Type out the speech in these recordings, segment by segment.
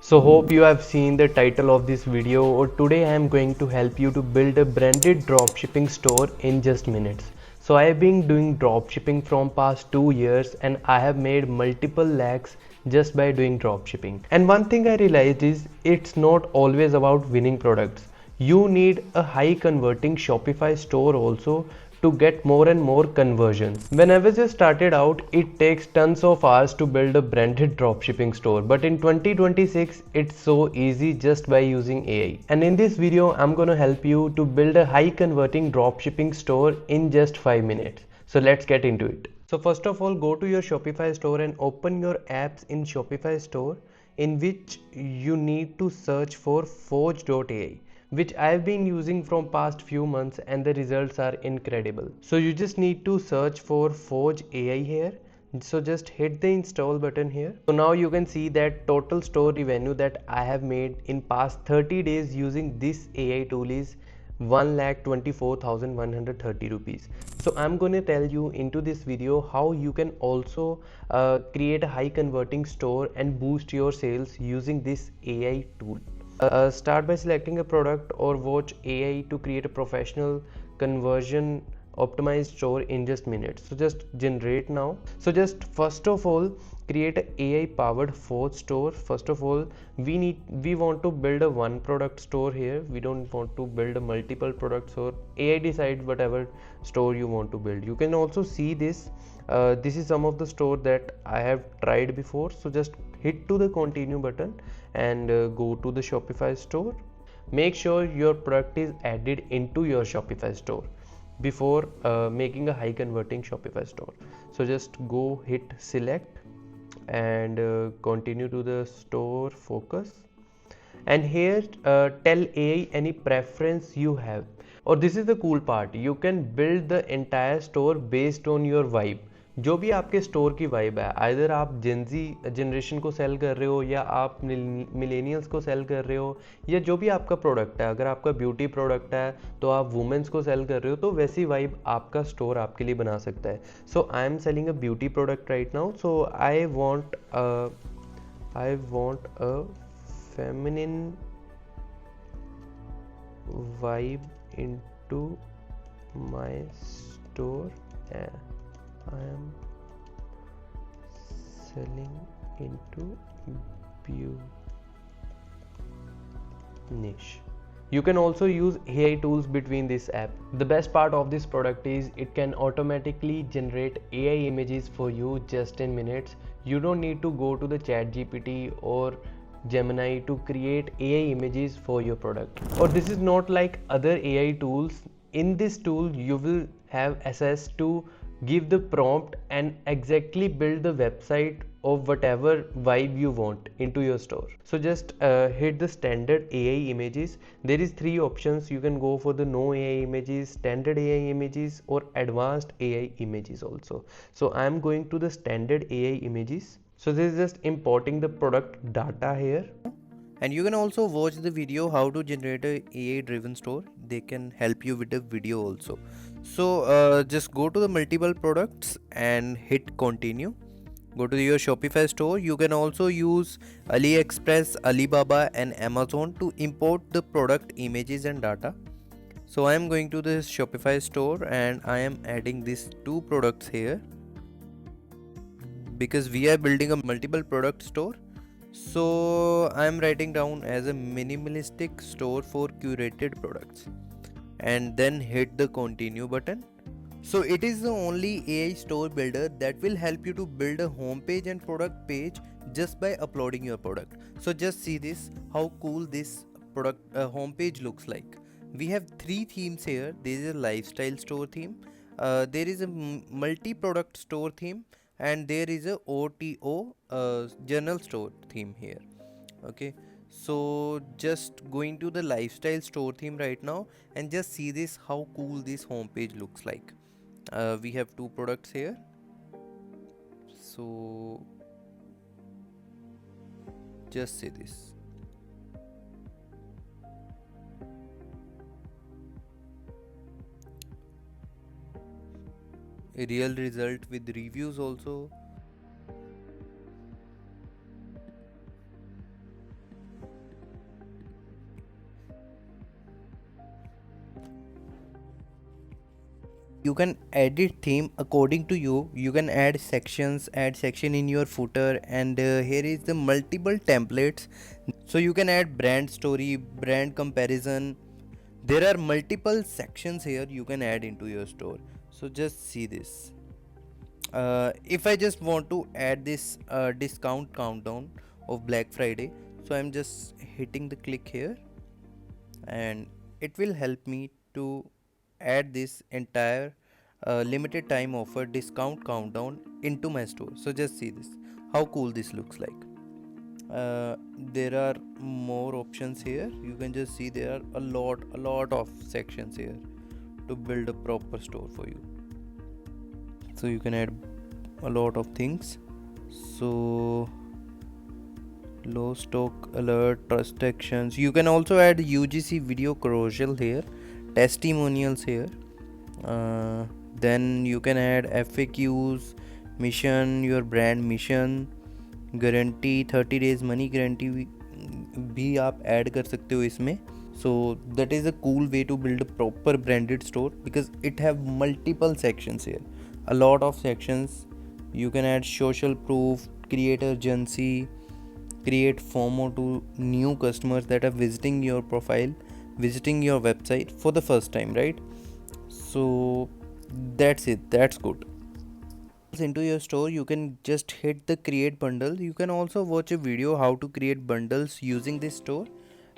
So hope you have seen the title of this video, or today I am going to help you to build a branded dropshipping store in just minutes. So I have been doing dropshipping from past 2 years and I have made multiple lakhs just by doing dropshipping. And one thing I realized is it's not always about winning products. You need a high converting Shopify store also to get more and more conversions. Whenever you started out, it takes tons of hours to build a branded dropshipping store, but in 2026 it's so easy just by using AI. And in this video I'm gonna help you to build a high converting dropshipping store in just 5 minutes. So let's get into it. So first of all, go to your Shopify store and open your apps in Shopify store, in which you need to search for Forge.AI, which I've been using from past few months and the results are incredible. So you just need to search for Forge.AI here. So just hit the install button here. So now you can see that total store revenue that I have made in past 30 days using this AI tool is 1,24,130 rupees. So I'm going to tell you into this video how you can also create a high converting store and boost your sales using this AI tool. Start by selecting a product or watch AI to create a professional conversion optimized store in just minutes. So just generate now. So just first of all, create a AI powered Forge store. First of all, we want to build a one product store here. We don't want to build a multiple products, or AI decides whatever store you want to build. You can also see this. This is some of the store that I have tried before. So just hit to the continue button and go to the Shopify store. Make sure your product is added into your Shopify store before making a high converting Shopify store. So just go hit select and continue to the store focus, and here tell AI any preference you have. Or this is the cool part, you can build the entire store based on your vibe. जो भी आपके store की vibe है, either आप Gen Z generation को cell कर रहे हो या आप मिलेनियल्स को सेल कर रहे हो, या जो भी आपका प्रोडक्ट है, अगर आपका ब्यूटी प्रोडक्ट है तो आप वुमेन्स को सेल कर रहे हो, तो वैसी वाइब आपका स्टोर आपके लिए बना सकता है. So I am selling a beauty product right now. So I want a feminine vibe into my store. I am selling into beauty niche. You can also use AI tools between this app. The best part of this product is it can automatically generate AI images for you just in minutes. You don't need to go to the chat GPT or Gemini to create AI images for your product. Or this is not like other AI tools. In this tool you will have access to give the prompt and exactly build the website of whatever vibe you want into your store. So just hit the standard AI images. There is 3 options. You can go for the no AI images, standard AI images, or advanced AI images also. So I am going to the standard AI images. So this is just importing the product data here. And you can also watch the video how to generate a AI driven store. They can help you with the video also. So just go to the multiple products and hit continue. Go to your Shopify store. You can also use AliExpress, Alibaba and Amazon to import the product images and data. So I am going to this Shopify store and I am adding these 2 products here because we are building a multiple product store. So I am writing down as a minimalistic store for curated products and then hit the continue button. So it is the only AI store builder that will help you to build a homepage and product page just by uploading your product. So just see this, how cool this product homepage looks like. We have 3 themes here. There is a lifestyle store theme, there is a multi-product store theme, and there is a OTO journal store theme here. Okay, so just going to the lifestyle store theme right now and just see this, how cool this homepage looks like. We have 2 products here. So just see this. A real result with reviews also. you can edit theme according to you. You can add sections, add section in your footer, and here is the multiple templates. So you can add brand story, brand comparison. There are multiple sections here you can add into your store. So just see this. If I just want to add this discount countdown of Black Friday, so I'm just hitting the click here, and it will help me to add this entire limited time offer discount countdown into my store. So just see this, how cool this looks like. There are more options here. You can just see there are a lot of sections here to build a proper store for you. So you can add a lot of things. So low stock alert, trust actions. You can also add UGC video carousel here, testimonials here. Then you can add FAQs, mission, your brand mission, guarantee 30 days money guarantee भी आप add कर सकते हो इसमें. So that is a cool way to build a proper branded store because it have multiple sections here, a lot of sections. You can add social proof, create urgency, create FOMO to new customers that are visiting your profile, visiting your website for the first time, right? So that's it, that's good. Into your store, you can just hit the create bundle. You can also watch a video how to create bundles using this store,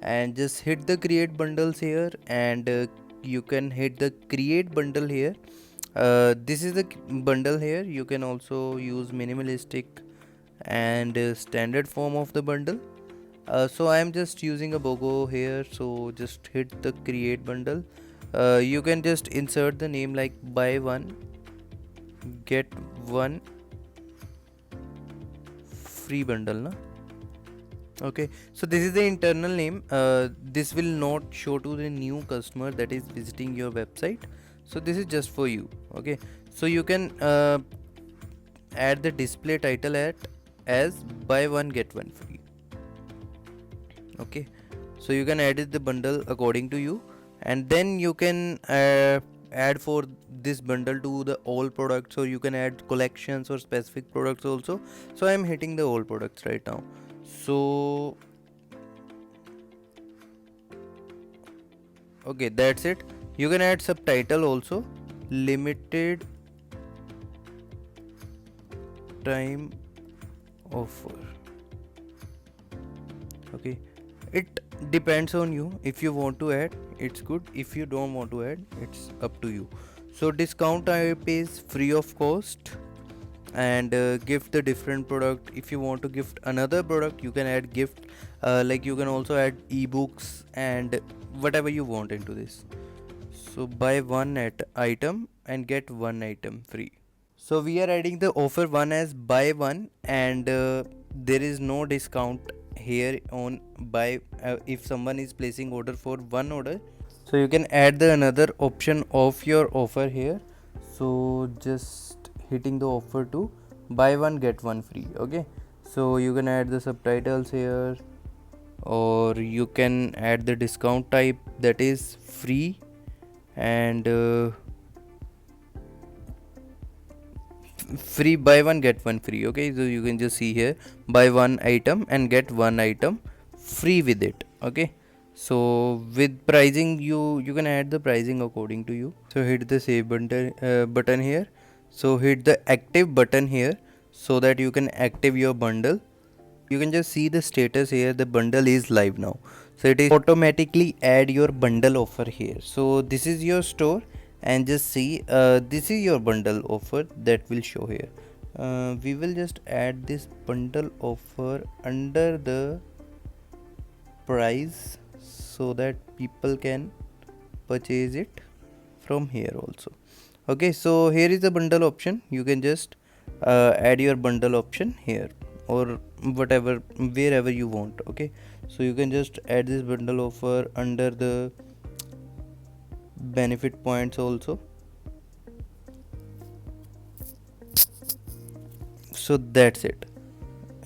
and just hit the create bundles here, and you can hit the create bundle here. This is the bundle here. You can also use minimalistic and standard form of the bundle. So I am just using a BOGO here, so just hit the create bundle. You can just insert the name like buy one get one free bundle na. Okay, so this is the internal name. This will not show to the new customer that is visiting your website, so this is just for you. Okay, so you can add the display title as buy one get one free. Okay, so you can edit the bundle according to you, and then you can add for this bundle to the all products, or you can add collections or specific products also. So I am hitting the all products right now. So okay, that's it. You can add subtitle also, limited time offer. Okay, it depends on you. If you want to add, it's good. If you don't want to add, it's up to you. So discount type is free of cost, and gift the different product. If you want to gift another product, you can add gift, like you can also add ebooks and whatever you want into this. So buy one item and get one item free. So we are adding the offer one as buy one, and there is no discount here on buy if someone is placing order for one order. So you can add the another option of your offer here. So just hitting the offer to buy one get one free. Okay, so you can add the subtitles here, or you can add the discount type that is free, and free buy one get one free. Okay, so you can just see here buy one item and get one item free with it. Okay, so with pricing, you can add the pricing according to you. So hit the save button here. So hit the active button here so that you can active your bundle. You can just see the status here, the bundle is live now. So it is automatically add your bundle offer here. So this is your store, and just see this is your bundle offer that will show here. We will just add this bundle offer under the price so that people can purchase it from here also. Okay, so here is the bundle option. You can just add your bundle option here, or whatever, wherever you want. Okay, so you can just add this bundle offer under the benefit points also. So that's it,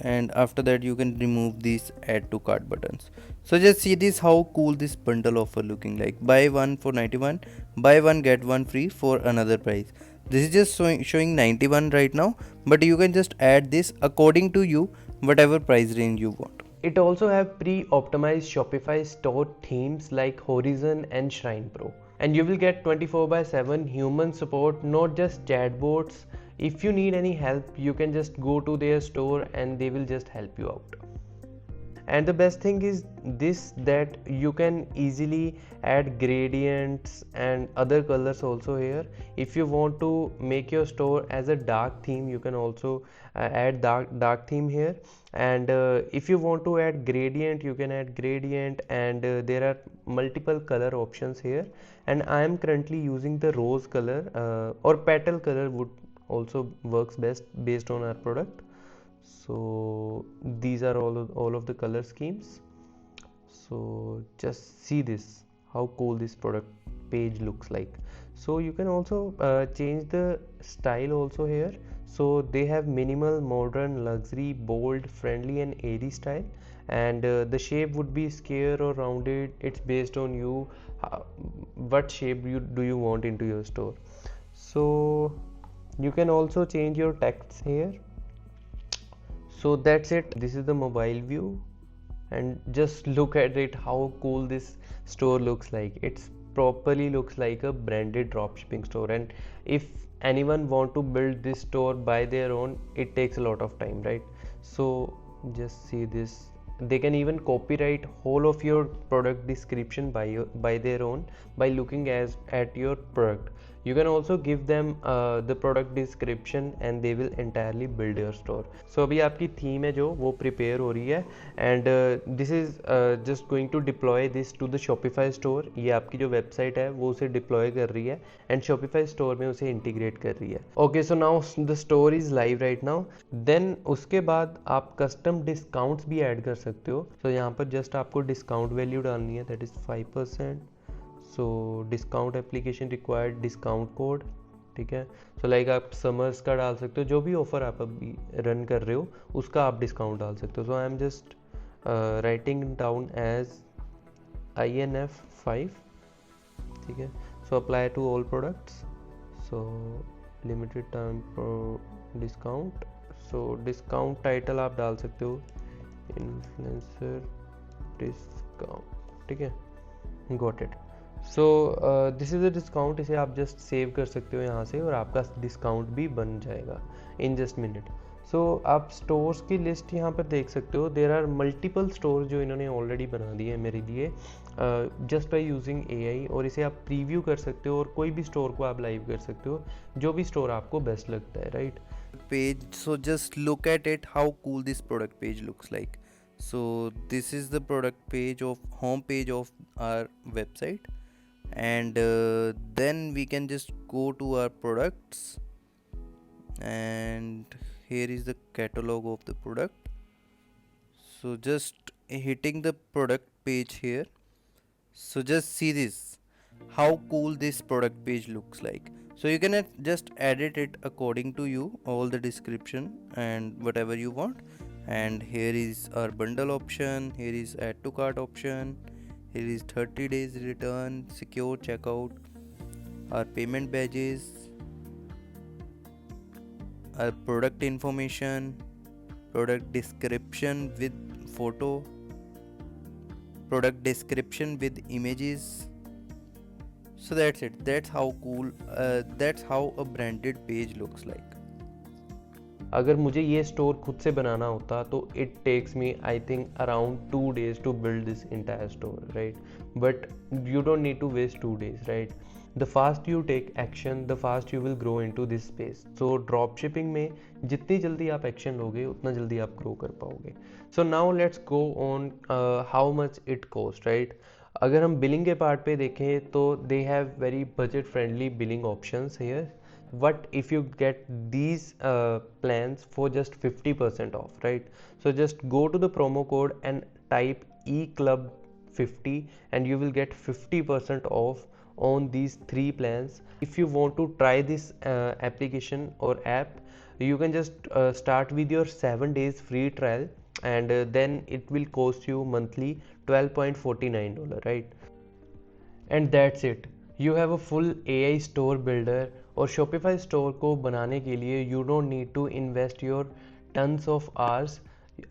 and after that you can remove these add to cart buttons. So just see this how cool this bundle offer looking like. Buy one for 91, buy one get one free for another price. This is just showing 91 right now, but you can just add this according to you, whatever price range you want. It also have pre-optimized Shopify store themes like Horizon and Shrine Pro. And you will get 24/7 human support, not just chatbots. If you need any help, you can just go to their store and they will just help you out. And the best thing is this, that you can easily add gradients and other colors also here. If you want to make your store as a dark theme, you can also add dark theme here. And if you want to add gradient, you can add gradient, and there are multiple color options here. And I am currently using the rose color, or petal color would also works best based on our product. So these are all of the color schemes. So just see this, how cool this product page looks like. So you can also change the style also here. So they have minimal, modern, luxury, bold, friendly and airy style. And the shape would be square or rounded. It's based on you, what shape do you want into your store. So you can also change your text here. So that's it, this is the mobile view, and just look at it, how cool this store looks like. It's properly looks like a branded dropshipping store. And if anyone want to build this store by their own, it takes a lot of time, right? So just see this, they can even copyright whole of your product description by their own, by looking at your product. You can also give them the product description and they will entirely build your store. So अभी आपकी theme है जो वो prepare हो रही है, and this is just going to deploy this to the Shopify store. ये आपकी जो website है वो उसे deploy कर रही है and Shopify store में उसे integrate कर रही है. Okay, so now the store is live right now. Then उसके बाद आप custom discounts भी add कर सकते हो. So यहाँ पर just आपको discount value डालनी है, that is 5%. So discount application required discount code, ठीक है. सो लाइक आप समर्स का डाल सकते हो, जो भी ऑफर आप अभी रन कर रहे हो उसका आप डिस्काउंट डाल सकते हो. So I am just writing down as INF5, ठीक है. So apply to all products. So limited time discount. So discount title आप डाल सकते हो इन्फ्लुएंसर डिस्काउंट, ठीक है. Got it. So this is a discount. इसे आप जस्ट सेव कर सकते हो यहाँ से और आपका डिस्काउंट भी बन जाएगा इन जस्ट मिनट. सो आप स्टोर्स की लिस्ट यहाँ पर देख सकते हो. देर आर मल्टीपल स्टोर जो इन्होंने ऑलरेडी बना दिए हैं मेरे लिए जस्ट बाई यूजिंग AI, और इसे आप प्रीव्यू कर सकते हो और कोई भी स्टोर को आप लाइव कर सकते हो, जो भी स्टोर आपको बेस्ट लगता है, right. Page, so just look at it how cool this product page looks like. So this is the product page of home page of our website, and then we can just go to our products, and here is the catalog of the product. So just hitting the product page here. So just see this, how cool this product page looks like. So you can just edit it according to you, all the description and whatever you want. And here is our bundle option, here is add to cart option, here is 30 days return, secure checkout, our payment badges, our product information, product description with photo, product description with images. So that's it. That's how cool, that's how a branded page looks like. अगर मुझे ये store खुद से बनाना होता तो it takes me I think around 2 days to build this entire store, right. But you don't need to waste 2 days, राइट. The fast you take action, the fast you will grow into this space. So drop shipping में जितनी जल्दी आप action लोगे उतना जल्दी आप grow कर पाओगे. So now let's go on how much it cost, right. अगर हम बिलिंग के पार्ट पे देखें तो they have very budget friendly billing options here. What if you get these plans for just 50% off, right? So just go to the promo code and type eclub50 and you will get 50% off on these 3 plans. If you want to try this application or app, you can just start with your 7 days free trial, and then it will cost you monthly $12.49, right? And that's it. You have a full AI store builder. और Shopify store को बनाने के लिए you don't need to invest your tons of hours.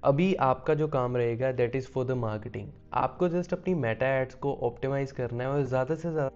अभी आपका जो काम रहेगा that is for the marketing. आपको just अपनी मेटा एड्स को ऑप्टिमाइज करना है और ज़्यादा से ज़्यादा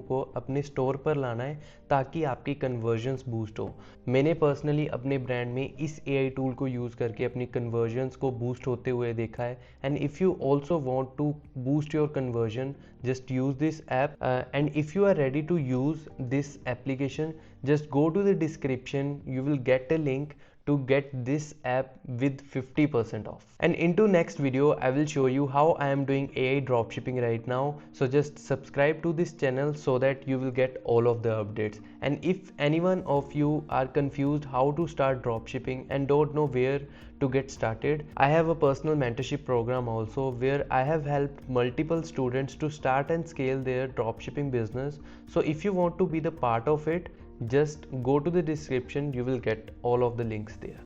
को अपने स्टोर पर लाना है ताकि आपकी कन्वर्जन्स बूस्ट हो। मैंने पर्सनली अपने ब्रांड में इस एआई टूल को यूज़ करके अपनी कन्वर्जन्स को बूस्ट होते हुए देखा है। And if you also want to boost your conversion, just use this app, and if you are ready to use this application, just go to the description, you will get a link to get this app with 50% off. And into next video I will show you how I am doing AI dropshipping right now, so just subscribe to this channel so that you will get all of the updates. And if anyone of you are confused how to start dropshipping and don't know where to get started, I have a personal mentorship program also where I have helped multiple students to start and scale their dropshipping business. So if you want to be the part of it, just go to the description, you will get all of the links there.